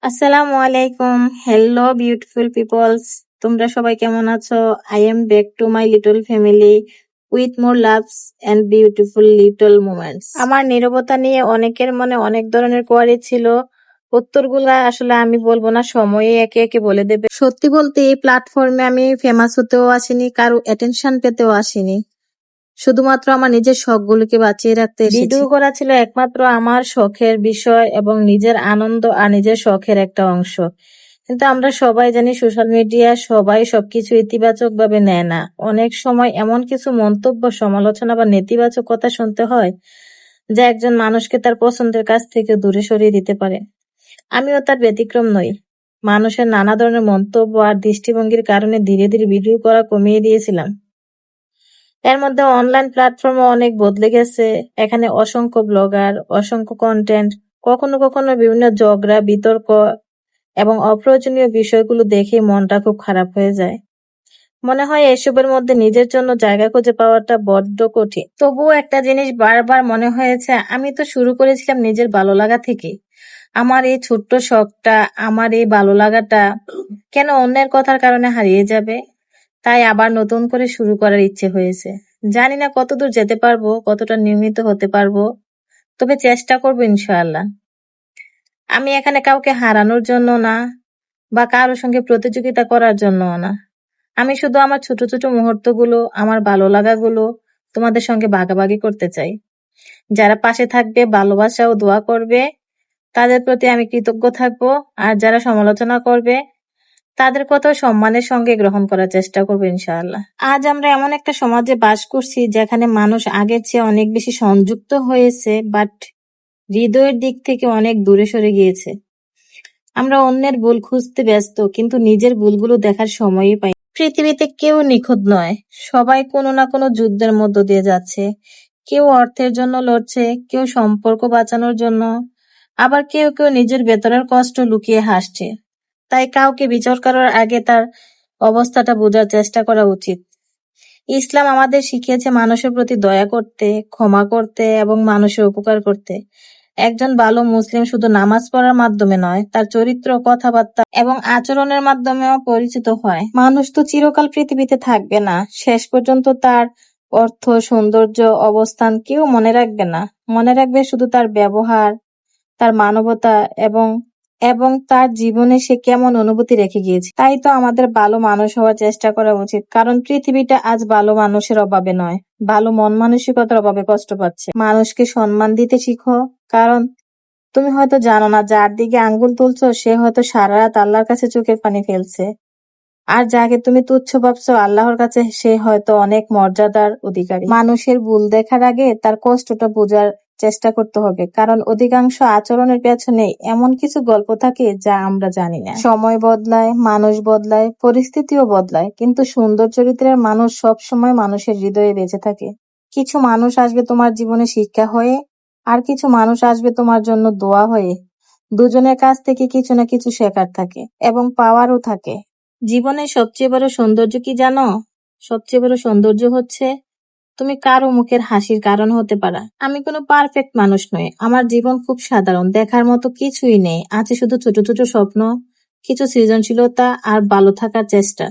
আসসালামু আলাইকুম। Hello beautiful people's, তোমরা সবাই কেমন আছো? I am back to my little family with more loves and beautiful little moments. আমার নীরবতা নিয়ে অনেকের মনে অনেক ধরনের কোয়ারি ছিল। উত্তরগুলা আসলে আমি বলবো না, সময়ে একে একে বলে দেবে। সত্যি বলতে এই প্ল্যাটফর্মে আমি ফেমাস হতেও আসিনি, কারো অ্যাটেনশন পেতেও আসিনি। শুধুমাত্র আমার নিজের শখগুলোকে বাঁচিয়ে রাখতে এসেছি। ভিডিও করা ছিল একমাত্র আমার শখের বিষয় এবং নিজের আনন্দ আর নিজের শখের একটা অংশ। কিন্তু আমরা সবাই জানি সোশ্যাল মিডিয়া সবাই সবকিছু ইতিবাচক ভাবে নেয় না। অনেক সময় এমন কিছু মন্তব্য, সমালোচনা বা নেতিবাচক কথা শুনতে হয় যা একজন মানুষকে তার পছন্দের কাছ থেকে দূরে সরিয়ে দিতে পারে। আমিও তার ব্যতিক্রম নই। মানুষের নানা ধরনের মন্তব্য আর দৃষ্টিভঙ্গির কারণে ধীরে ধীরে ভিডিও করা কমিয়ে দিয়েছিলাম। এর মধ্যে অনলাইন প্ল্যাটফর্মও অনেক বদলে গেছে। এখানে অসংখ্য ব্লগার, অসংখ্য কন্টেন্ট, কখনো কখনো বিভিন্ন ঝগড়া, বিতর্ক এবং অপ্রয়োজনীয় বিষয়গুলো দেখে মনটা খুব খারাপ হয়ে যায়। মনে হয় এসবের মধ্যে নিজের জন্য জায়গা খুঁজে পাওয়াটা বড্ড কঠিন। তবুও একটা জিনিস বারবার মনে হয়েছে, আমি তো শুরু করেছিলাম নিজের ভালো লাগা থেকে। আমার এই ছোট্ট শখটা, আমার এই ভালো লাগাটা কেন অন্যের কথার কারণে হারিয়ে যাবে? তাই আবার নতুন করে শুরু করার ইচ্ছে হয়েছে। জানি না কতদূর যেতে পারবো, কতটা নিয়মিত হতে পারবো, তবে চেষ্টা করবো ইনশাআল্লাহ। আমি এখানে কাউকে হারানোর জন্য না বা কারোর সঙ্গে প্রতিযোগিতা করার জন্য না। আমি শুধু আমার ছোট ছোট মুহূর্তগুলো, আমার ভালো লাগাগুলো তোমাদের সঙ্গে ভাগাভাগি করতে চাই। যারা পাশে থাকবে, ভালোবাসা ও দোয়া করবে, তাদের প্রতি আমি কৃতজ্ঞ থাকবো। আর যারা সমালোচনা করবে, তাদের কথাও সম্মানের সঙ্গে গ্রহণ করার চেষ্টা করবো ইনশাআল্লাহ। আজ আমরা এমন একটা সমাজে বাস করছি যেখানে মানুষ আগের চেয়ে অনেক বেশি সংযুক্ত হয়েছে, বাট হৃদয়ের দিক থেকে অনেক দূরে সরে গিয়েছে। আমরা অন্যের ভুল খুঁজতে ব্যস্ত, কিন্তু নিজের ভুলগুলো দেখার সময়ই পাই না। পৃথিবীতে কেউ নিখুঁত নয়, সবাই কোনো না কোনো যুদ্ধের মধ্য দিয়ে যাচ্ছে। কেউ অর্থের জন্য লড়ছে, কেউ সম্পর্ক বাঁচানোর জন্য, আবার কেউ কেউ নিজের ভেতরের কষ্ট লুকিয়ে হাসছে। তাই কাউকে বিচার করার আগে তার অবস্থাটা বোঝার চেষ্টা করা উচিত। ইসলাম আমাদের শিখিয়েছে মানুষের প্রতি দয়া করতে, ক্ষমা করতে এবং মানুষের উপকার করতে। একজন ভালো মুসলিম শুধু নামাজ পড়ার মাধ্যমে নয়, তার চরিত্র, কথাবার্তা এবং আচরণের মাধ্যমেও পরিচিত হয়। মানুষ তো চিরকাল পৃথিবীতে থাকবে না, শেষ পর্যন্ত তার অর্থ, সৌন্দর্য, অবস্থান কেউ মনে রাখবে না। মনে রাখবে শুধু তার ব্যবহার, তার মানবতা এবং এবং তার জীবনে সে কেমন অনুভূতি রেখে গিয়েছে। তাই তো আমাদের ভালো মানুষ হওয়ার চেষ্টা করা উচিত, কারণ পৃথিবীটা আজ ভালো মানুষের অভাবে নয়, ভালো মন মানসিকতার অভাবে কষ্ট পাচ্ছে। মানুষকে সম্মান দিতে শিখো, কারণ তুমি হয়তো জানো না, যার দিকে আঙ্গুল তুলছো সে হয়তো সারা রাত আল্লাহর কাছে চোখের পানি ফেলছে। আর যাকে তুমি তুচ্ছ ভাবছো, আল্লাহর কাছে সে হয়তো অনেক মর্যাদার অধিকারী। মানুষের ভুল দেখার আগে তার কষ্টটা বোঝার চেষ্টা করতে হবে, কারণ অধিকাংশ আচরণের পেছনে এমন কিছু গল্প থাকে যা আমরা জানি না। সময় বদলায়, মানুষ বদলায়, পরিস্থিতিও বদলায়, কিন্তু সুন্দর চরিত্রের মানুষ সব সময় মানুষের হৃদয়ে বেঁচে থাকে। কিছু মানুষ আসবে তোমার জীবনে শিক্ষা হয়ে, আর কিছু মানুষ আসবে তোমার জন্য দোয়া হয়ে। দুজনের কাছ থেকে কিছু না কিছু শেখার থাকে এবং পাওয়ারও থাকে। জীবনের সবচেয়ে বড় সৌন্দর্য কি জানো? সবচেয়ে বড় সৌন্দর্য হচ্ছে তুমি কারো মুখের হাসির কারণ হতে পারা। আমি কোনো পারফেক্ট মানুষ নই, আমার জীবন খুব সাধারণ, দেখার মতো কিছুই নেই। আছে শুধু ছোট ছোট স্বপ্ন, কিছু সৃজনশীলতা আর ভালো থাকার চেষ্টা।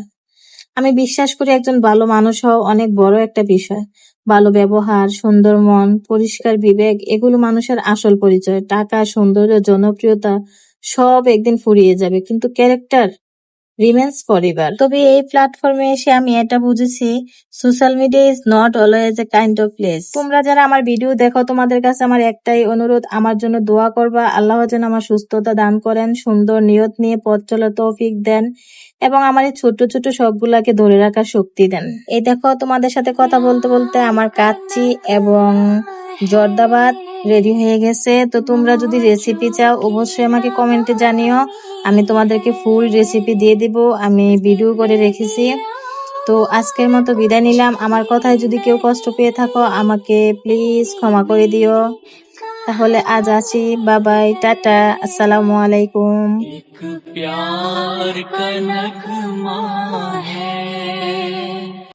আমি বিশ্বাস করি একজন ভালো মানুষ হওয়া অনেক বড় একটা বিষয়। ভালো ব্যবহার, সুন্দর মন, পরিষ্কার বিবেক, এগুলো মানুষের আসল পরিচয়। টাকা, সৌন্দর্য, জনপ্রিয়তা সব একদিন ফুরিয়ে যাবে, কিন্তু ক্যারেক্টার রিমেন্স ফরএভার। তবে এই প্ল্যাটফর্মে এসে আমি এটা বুঝেছি, social media is not always a kind of place. তোমরা যারা আমার ভিডিও দেখো, তোমাদের কাছে আমার একটাই অনুরোধ, আমার জন্য দোয়া করবা। আল্লাহ যেন আমার সুস্থতা দান করেন, সুন্দর নিয়ত নিয়ে পথ চলার তৌফিক দেন এবং আমার এই ছোট ছোট শখগুলাকে ধরে রাখার শক্তি দেন। এই দেখো, তোমাদের সাথে কথা বলতে বলতে আমার কাচ্চি এবং জর্দাবাদ রেডি হয়ে গেছে। তো তোমরা যদি রেসিপি চাও অবশ্যই আমাকে কমেন্টে জানিও, আমি তোমাদেরকে ফুল রেসিপি দিয়ে দিব, আমি ভিডিও করে রেখেছি। তো আজকের মতো বিদায় নিলাম। আমার কথায় যদি কেউ কষ্ট পেয়ে থাকো আমাকে প্লিজ ক্ষমা করে দিও। তাহলে আজ আসি, বাই বাই, টাটা, আসসালামু আলাইকুম। एक प्यार का नगमा है।